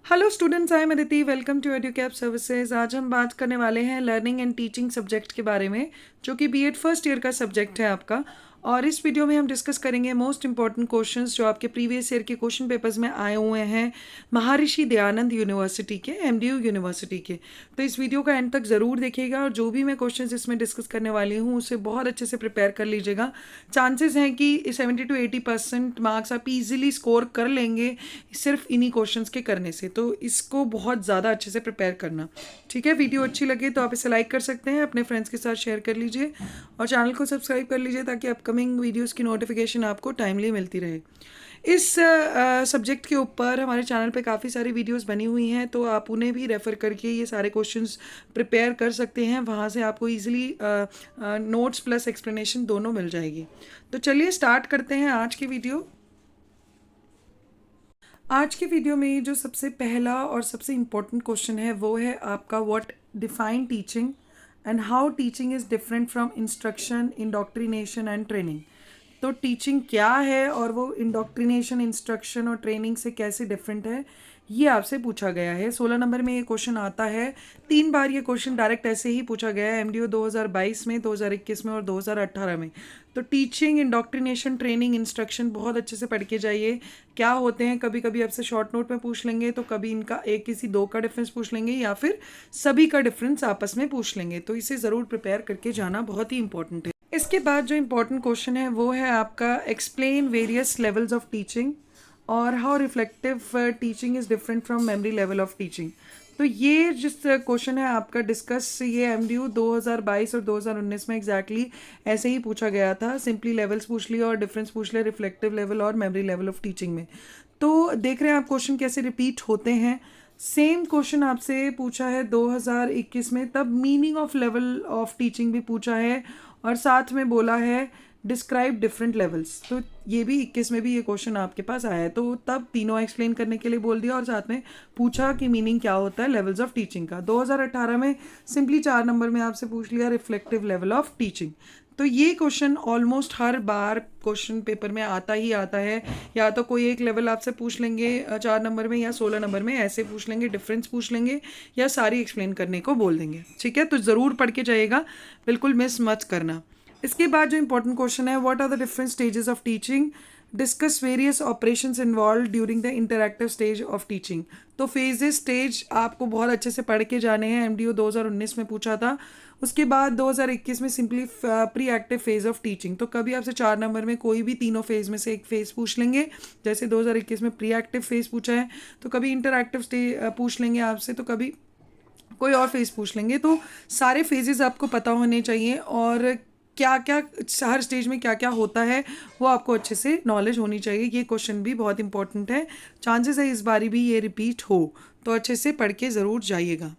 Hello students, I am Aditi. Welcome to Educap services. आज हम बात करने वाले हैं लर्निंग एंड टीचिंग सब्जेक्ट के बारे में, जो कि बीएड फर्स्ट ईयर का सब्जेक्ट है आपका। और इस वीडियो में हम डिस्कस करेंगे मोस्ट इंपॉर्टेंट क्वेश्चंस जो आपके प्रीवियस ईयर के क्वेश्चन पेपर्स में आए हुए हैं महर्षि दयानंद यूनिवर्सिटी के, एमडीयू यूनिवर्सिटी के। तो इस वीडियो का एंड तक ज़रूर देखिएगा और जो भी मैं क्वेश्चंस इसमें डिस्कस करने वाली हूँ उसे बहुत अच्छे से प्रिपेयर कर लीजिएगा। चांसेस हैं कि 70 to 80% मार्क्स आप इजीली स्कोर कर लेंगे सिर्फ इन्हीं क्वेश्चंस के करने से। तो इसको बहुत ज़्यादा अच्छे से प्रिपेयर करना, ठीक है। वीडियो अच्छी लगे तो आप इसे लाइक कर सकते हैं, अपने फ्रेंड्स के साथ शेयर कर लीजिए और चैनल को सब्सक्राइब कर लीजिए ताकि अपकमिंग वीडियोस की नोटिफिकेशन आपको टाइमली मिलती रहे। इस सब्जेक्ट के ऊपर हमारे चैनल पे काफ़ी सारी वीडियोस बनी हुई हैं, तो आप उन्हें भी रेफ़र करके ये सारे क्वेश्चंस प्रिपेयर कर सकते हैं। वहाँ से आपको इजीली नोट्स प्लस एक्सप्लेनेशन दोनों मिल जाएगी। तो चलिए स्टार्ट करते हैं आज की वीडियो। आज की वीडियो में जो सबसे पहला और सबसे इम्पोर्टेंट क्वेश्चन है वो है आपका what define teaching and how teaching is different from instruction, indoctrination and training. तो टीचिंग क्या है और वो इंडोक्ट्रिनेशन, इंस्ट्रक्शन और ट्रेनिंग से कैसे डिफरेंट है, ये आपसे पूछा गया है। 16 नंबर में ये क्वेश्चन आता है। 3 बार ये क्वेश्चन डायरेक्ट ऐसे ही पूछा गया है, एमडीओ 2022 में, 2021 में और 2018 में। तो टीचिंग, इंडोक्ट्रिनेशन, ट्रेनिंग, इंस्ट्रक्शन बहुत अच्छे से पढ़ के जाइए। क्या होते हैं, कभी कभी आपसे शॉर्ट नोट में पूछ लेंगे, तो कभी इनका एक किसी दो का डिफरेंस पूछ लेंगे या फिर सभी का डिफरेंस आपस में पूछ लेंगे। तो इसे ज़रूर प्रिपेयर करके जाना बहुत ही इंपॉर्टेंट है। इसके बाद जो इम्पोर्टेंट क्वेश्चन है वो है आपका explain various levels of teaching और how reflective teaching is different from memory level of teaching. तो ये जिस क्वेश्चन है आपका डिस्कस, ये एमडीयू 2022 और 2019 में एग्जैक्टली ऐसे ही पूछा गया था। सिंपली लेवल्स पूछ लिया और डिफरेंस पूछ लिया रिफ्लेक्टिव लेवल और मेमोरी लेवल ऑफ टीचिंग में। तो देख रहे हैं आप क्वेश्चन कैसे रिपीट होते हैं। सेम क्वेश्चन आपसे पूछा है 2021 में, तब meaning of level of teaching भी पूछा है और साथ में बोला है डिस्क्राइब डिफरेंट लेवल्स। तो ये भी 21 में भी ये क्वेश्चन आपके पास आया है, तो तब तीनों एक्सप्लेन करने के लिए बोल दिया और साथ में पूछा कि मीनिंग क्या होता है लेवल्स ऑफ टीचिंग का। 2018 में सिंपली 4 नंबर में आपसे पूछ लिया रिफ्लेक्टिव लेवल ऑफ टीचिंग। तो ये क्वेश्चन ऑलमोस्ट हर बार क्वेश्चन पेपर में आता ही आता है। या तो कोई एक लेवल आपसे पूछ लेंगे 4 नंबर में या 16 नंबर में, ऐसे पूछ लेंगे, डिफरेंस पूछ लेंगे या सारी एक्सप्लेन करने को बोल देंगे, ठीक है। तो ज़रूर पढ़ के जाइएगा, बिल्कुल मिस मत करना। इसके बाद जो इंपॉर्टेंट क्वेश्चन है, what are the different stages of teaching, discuss various operations involve during the interactive stage of teaching. तो फेजेस स्टेज आपको बहुत अच्छे से पढ़ के जाने हैं, एमडीओ 2019 में पूछा था। उसके बाद 2021 में simply pre active phase of teaching. तो कभी आपसे 4 नंबर में कोई भी तीनों फेज में से एक फेज पूछ लेंगे, जैसे 2021 में प्री एक्टिव फेज पूछा है, तो कभी इंटरैक्टिव स्टेज पूछ लेंगे आपसे, तो कभी कोई और फेज पूछ लेंगे। तो सारे फेजेस आपको पता होने चाहिए और क्या क्या हर स्टेज में क्या क्या होता है वो आपको अच्छे से नॉलेज होनी चाहिए। ये क्वेश्चन भी बहुत इंपॉर्टेंट है, चांसेस है इस बारी भी ये रिपीट हो, तो अच्छे से पढ़ के ज़रूर जाइएगा।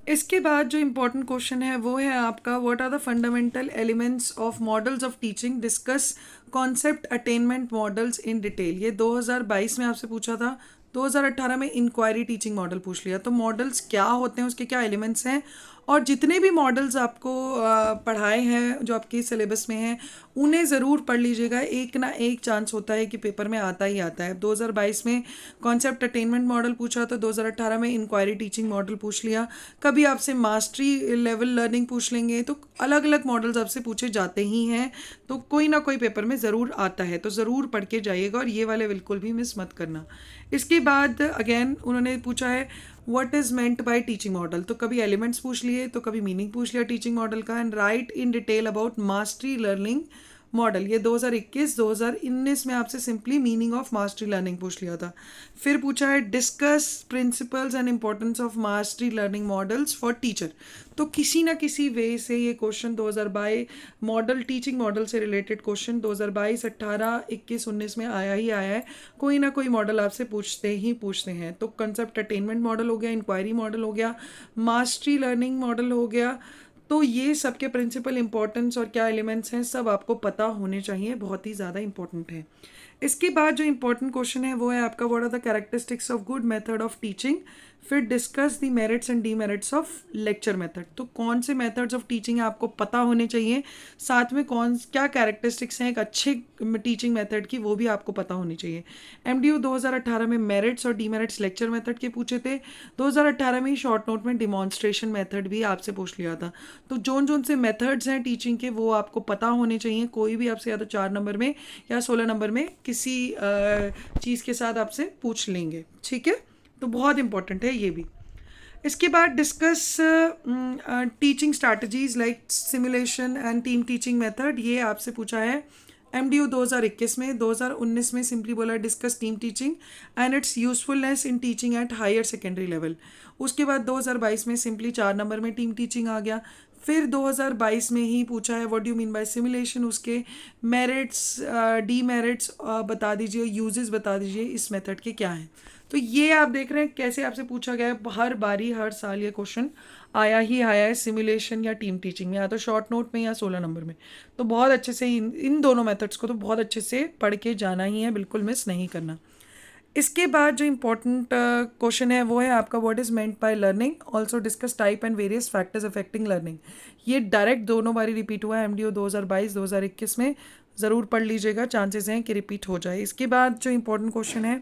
इसके बाद जो इम्पोर्टेंट क्वेश्चन है वो है आपका what are the fundamental elements of models of teaching, discuss concept attainment models in detail. ये 2022 में आपसे पूछा था। 2018 में इंक्वायरी टीचिंग मॉडल पूछ लिया। तो मॉडल्स क्या होते हैं, उसके क्या एलिमेंट्स हैं, और जितने भी मॉडल्स आपको पढ़ाए हैं जो आपके सिलेबस में हैं उन्हें ज़रूर पढ़ लीजिएगा। एक ना एक चांस होता है कि पेपर में आता ही आता है। 2022 में कॉन्सेप्ट अटेनमेंट मॉडल पूछा, तो 2018 में इंक्वायरी टीचिंग मॉडल पूछ लिया। कभी आपसे मास्टरी लेवल लर्निंग पूछ लेंगे, तो अलग अलग मॉडल्स आपसे पूछे जाते ही हैं, तो कोई ना कोई पेपर में ज़रूर आता है, तो ज़रूर पढ़ के जाइएगा और ये वाले बिल्कुल भी मिस मत करना। इसके बाद अगेन उन्होंने पूछा है what is meant by teaching model. तो कभी एलिमेंट्स पूछ लिए, तो कभी मीनिंग पूछ लिया टीचिंग मॉडल का। And right in detail about mastery learning model, ये 2021-2019 में आपसे simply meaning of mastery learning पूछ लिया था। फिर पूछा है discuss principles and importance of mastery learning models for teacher. तो किसी ना किसी वे से ये क्वेश्चन 2022 मॉडल, टीचिंग मॉडल से रिलेटेड क्वेश्चन 2022, 18, 21, 19 में आया ही आया है। कोई ना कोई मॉडल आपसे पूछते हैं। तो कंसेप्ट अटेनमेंट मॉडल हो गया, इंक्वायरी मॉडल हो गया, मास्टरी लर्निंग मॉडल हो गया। तो ये सबके प्रिंसिपल इंपॉर्टेंस और क्या एलिमेंट्स हैं सब आपको पता होने चाहिए, बहुत ही ज़्यादा इंपॉर्टेंट है। इसके बाद जो इंपॉर्टेंट क्वेश्चन है वो है आपका what are the characteristics of good method of teaching, फिर discuss the merits and demerits of lecture method. तो कौन से मेथड्स ऑफ टीचिंग आपको पता होने चाहिए, साथ में कौन क्या कैरेक्टरिस्टिक्स हैं एक अच्छे टीचिंग मेथड की, वो भी आपको पता होनी चाहिए। एमडीयू 2018 में मेरिट्स और डीमेरिट्स लेक्चर मेथड के पूछे थे। 2018 में ही शॉर्ट नोट में डिमॉन्स्ट्रेशन मेथड भी आपसे पूछ लिया था। तो जोन जोन से मेथड्स हैं टीचिंग के वो आपको पता होने चाहिए। कोई भी आपसे या तो 4 नंबर में या 16 नंबर में किसी चीज़ के साथ आपसे पूछ लेंगे, ठीक है। तो बहुत इंपॉर्टेंट है ये भी। इसके बाद discuss teaching strategies like simulation and team teaching method, ये आपसे पूछा है एमडीयू 2021 में। 2019 में सिंपली बोला discuss team teaching and its usefulness in teaching at higher secondary level. उसके बाद 2022 में सिंपली 4 नंबर में टीम टीचिंग आ गया। फिर 2022 में ही पूछा है what do you mean by simulation, उसके मेरिट्स डीमेरिट्स बता दीजिए, यूजेस बता दीजिए इस मेथड के क्या हैं। तो ये आप देख रहे हैं कैसे आपसे पूछा गया है, हर बारी हर साल ये क्वेश्चन आया ही आया है सिमुलेशन या टीम टीचिंग में, या तो शॉर्ट नोट में या 16 नंबर में। तो बहुत अच्छे से इन दोनों मेथड्स को तो बहुत अच्छे से पढ़ के जाना ही है, बिल्कुल मिस नहीं करना। इसके बाद जो इम्पोर्टेंट क्वेश्चन है वो है आपका what is meant by learning, also discuss type and various factors affecting learning. ये डायरेक्ट दोनों बारी रिपीट हुआ है एमडीओ 2022-2021 में, ज़रूर पढ़ लीजिएगा, चांसेस हैं कि रिपीट हो जाए। इसके बाद जो इम्पोर्टेंट क्वेश्चन है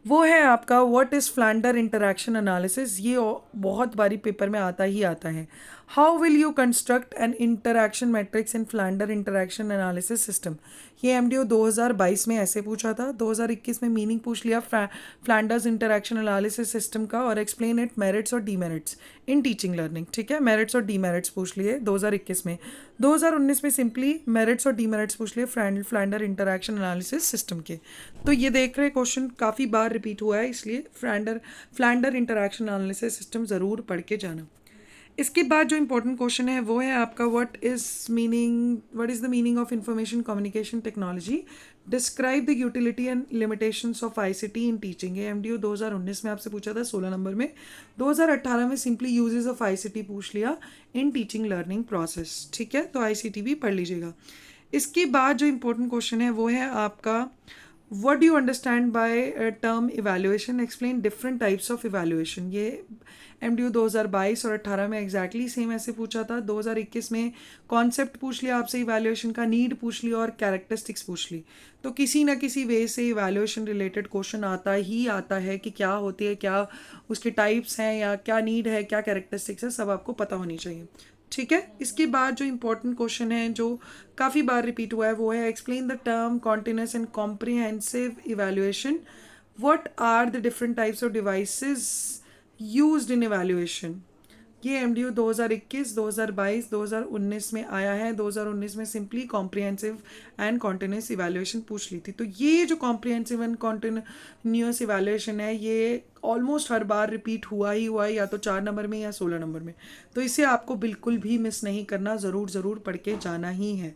वो है आपका what is Flanders interaction analysis. ये बहुत बारी पेपर में आता ही आता है। How will you construct N interaction matrix in Flanders interaction analysis system. ये एमडीओ 2022 में ऐसे पूछा था। 2021 में मीनिंग पूछ लिया फ्लैंडर्स इंटरैक्शन एनालिसिस सिस्टम का और एक्सप्लेन इट मेरिट्स और डीमेरिट्स इन टीचिंग लर्निंग, ठीक है। मेरिट्स और डीमेरिट्स पूछ लिए 2021 में। 2019 में सिंपली मेरिट्स और डीमेरिट्स पूछ लिए फ्लैंडर इंटरैक्शन एनालिसिस सिस्टम के। तो ये देख रहे क्वेश्चन काफ़ी बार रिपीट हुआ है, इसलिए फ्लैंडर इंटरैक्शन एनालिसिस सिस्टम ज़रूर पढ़ के जाना। इसके बाद जो इंपॉर्टेंट क्वेश्चन है वो है आपका what is the meaning of information communication technology, describe the utility and limitations of ICT in teaching. ये एमडीओ 2019 में आपसे पूछा था 16 नंबर में। 2018 में सिंपली यूजेस ऑफ आईसीटी पूछ लिया इन टीचिंग लर्निंग प्रोसेस, ठीक है। तो आईसीटी भी पढ़ लीजिएगा। इसके बाद जो इंपॉर्टेंट क्वेश्चन है वो है आपका what do you understand by term evaluation, explain different types of evaluation. ये एमडीयू 2022 और 18 में एग्जैक्टली सेम ऐसे पूछा था। 2021 में कॉन्सेप्ट पूछ लिया आपसे इवैल्यूएशन का, नीड पूछ लिया और कैरेक्टरिस्टिक्स पूछ ली। तो किसी ना किसी वे से इवैल्यूएशन रिलेटेड क्वेश्चन आता ही आता है कि क्या होती है, क्या उसके टाइप्स हैं, या क्या नीड है, क्या कैरेक्टरिस्टिक्स है, सब आपको पता होनी चाहिए, ठीक है। इसके बाद जो इंपॉर्टेंट क्वेश्चन है जो काफ़ी बार रिपीट हुआ है वो है explain the term continuous and comprehensive evaluation, what are the different types of devices used in evaluation. ये एमडीयू 2021, 2022, 2019 में आया है। 2019 में simply comprehensive and continuous evaluation पूछ ली थी। तो ये जो कॉम्प्रिहेंसिव एंड कॉन्टिन्यूस इवैल्यूएशन है ये ऑलमोस्ट हर बार रिपीट हुआ ही हुआ है, या तो 4 नंबर में या 16 नंबर में। तो इसे आपको बिल्कुल भी मिस नहीं करना, ज़रूर पढ़ के जाना ही है,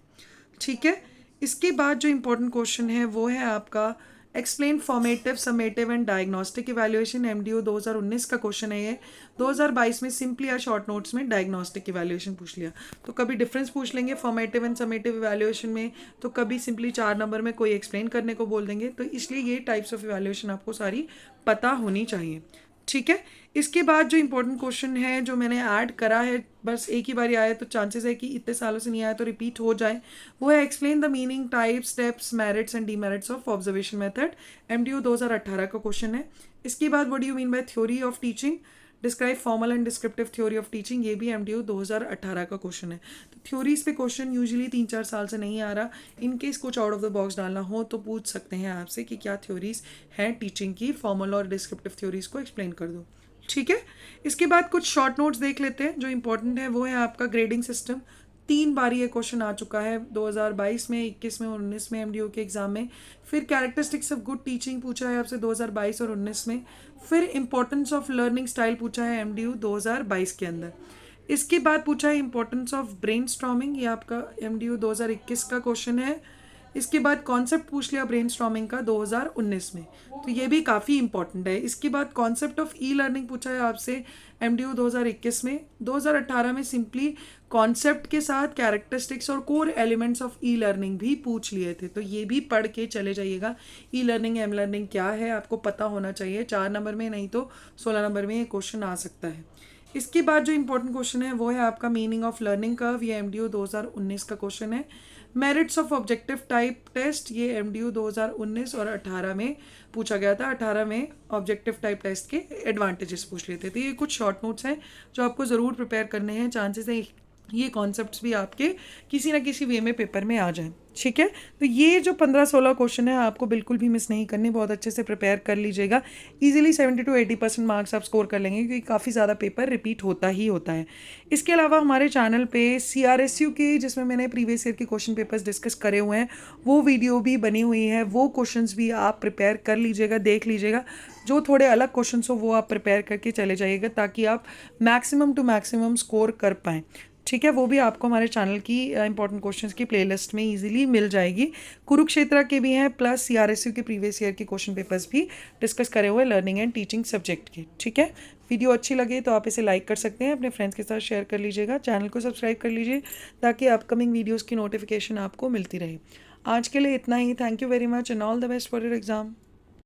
ठीक है। इसके बाद जो इम्पोर्टेंट क्वेश्चन है वो है आपका explain formative, summative and diagnostic evaluation. MDO 2019 का क्वेश्चन है ये। 2022 में सिंपली या शॉर्ट नोट्स में डायग्नोस्टिक इवैल्यूएशन पूछ लिया। तो कभी डिफरेंस पूछ लेंगे फॉर्मेटिव एंड समेटिव इवैल्यूएशन में, तो कभी सिंपली 4 नंबर में कोई एक्सप्लेन करने को बोल देंगे। तो इसलिए ये टाइप्स ऑफ इवैल्यूएशन आपको सारी पता होनी चाहिए, ठीक है। इसके बाद जो इंपॉर्टेंट क्वेश्चन है जो मैंने ऐड करा है, बस एक ही बार आया तो चांसेस है कि इतने सालों से नहीं आया तो रिपीट हो जाए, वो है explain the meaning, type, steps, merits and demerits of observation method. MDU 2018 का क्वेश्चन है। इसके बाद what do you mean bye theory of teaching, describe formal and descriptive theory of teaching. ये भी एमडीयू 2018 का क्वेश्चन है। तो थ्योरीज पे क्वेश्चन यूजुअली 3-4 साल से नहीं आ रहा। इनकेस कुछ आउट ऑफ द बॉक्स डालना हो तो पूछ सकते हैं आपसे कि क्या थ्योरीज हैं टीचिंग की, फॉर्मल और डिस्क्रिप्टिव थ्योरीज को एक्सप्लेन कर दो, ठीक है। इसके बाद कुछ शॉर्ट नोट्स देख लेते हैं। जो इंपॉर्टेंट है वो है आपका ग्रेडिंग सिस्टम। 3 बार ये क्वेश्चन आ चुका है, 2022 में, 21 में और 19 में एमडीओ के एग्जाम में। फिर कैरेक्टरिस्टिक्स ऑफ गुड टीचिंग पूछा है आपसे 2022 और 19 में। फिर इंपॉर्टेंस ऑफ लर्निंग स्टाइल पूछा है एमडीयू 2022 के अंदर। इसके बाद पूछा है इंपॉर्टेंस ऑफ ब्रेन स्टॉर्मिंग, ये आपका एमडीयू 2021 का क्वेश्चन है। इसके बाद कॉन्सेप्ट पूछ लिया ब्रेनस्टॉर्मिंग का 2019 में, तो ये भी काफ़ी इंपॉर्टेंट है। इसके बाद कॉन्सेप्ट ऑफ ई लर्निंग पूछा है आपसे एमडीयू 2021 में। 2018 में सिंपली कॉन्सेप्ट के साथ कैरेक्टरिस्टिक्स और core elements of e learning भी पूछ लिए थे, तो ये भी पढ़ के चले जाइएगा। ई लर्निंग एम लर्निंग क्या है आपको पता होना चाहिए, 4 नंबर में नहीं तो 16 नंबर में ये क्वेश्चन आ सकता है। इसके बाद जो इंपॉर्टेंट क्वेश्चन है वो है आपका मीनिंग ऑफ लर्निंग कर्व, ये एमडीयू 2019 का क्वेश्चन है। Merits of objective type test, ये एमडीयू 2019 और 18 में पूछा गया था। 18 में ऑब्जेक्टिव टाइप टेस्ट के एडवांटेजेस पूछ लेते थे। ये कुछ शॉर्ट नोट्स हैं जो आपको ज़रूर प्रिपेयर करने हैं, चांसेस है ये कॉन्सेप्ट्स भी आपके किसी ना किसी वे में पेपर में आ जाएं। ठीक है, तो ये जो 15-16 क्वेश्चन है आपको बिल्कुल भी मिस नहीं करने, बहुत अच्छे से प्रिपेयर कर लीजिएगा। इजीली 70 to 80% मार्क्स आप स्कोर कर लेंगे, क्योंकि काफ़ी ज़्यादा पेपर रिपीट होता ही होता है। इसके अलावा हमारे चैनल पे CRSU के, जिसमें मैंने प्रीवियस ईयर के क्वेश्चन पेपर्स डिस्कस करे हुए हैं, वो वीडियो भी बनी हुई है, वो क्वेश्चंस भी आप प्रिपेयर कर लीजिएगा, देख लीजिएगा। जो थोड़े अलग क्वेश्चन हो वो आप प्रिपेयर करके चले जाइएगा, ताकि आप मैक्सिमम टू मैक्सिमम स्कोर कर पाएँ। ठीक है, वो भी आपको हमारे चैनल की इंपॉर्टेंट क्वेश्चंस की प्लेलिस्ट में इजीली मिल जाएगी। कुरुक्षेत्र के भी हैं, प्लस CRSU के प्रीवियस ईयर के क्वेश्चन पेपर्स भी डिस्कस करे हुए लर्निंग एंड टीचिंग सब्जेक्ट के। ठीक है, वीडियो अच्छी लगे तो आप इसे लाइक कर सकते हैं, अपने फ्रेंड्स के साथ शेयर कर लीजिएगा, चैनल को सब्सक्राइब कर लीजिए ताकि अपकमिंग वीडियोज़ की नोटिफिकेशन आपको मिलती रहे। आज के लिए इतना ही। Thank you very much and all the best for your exam.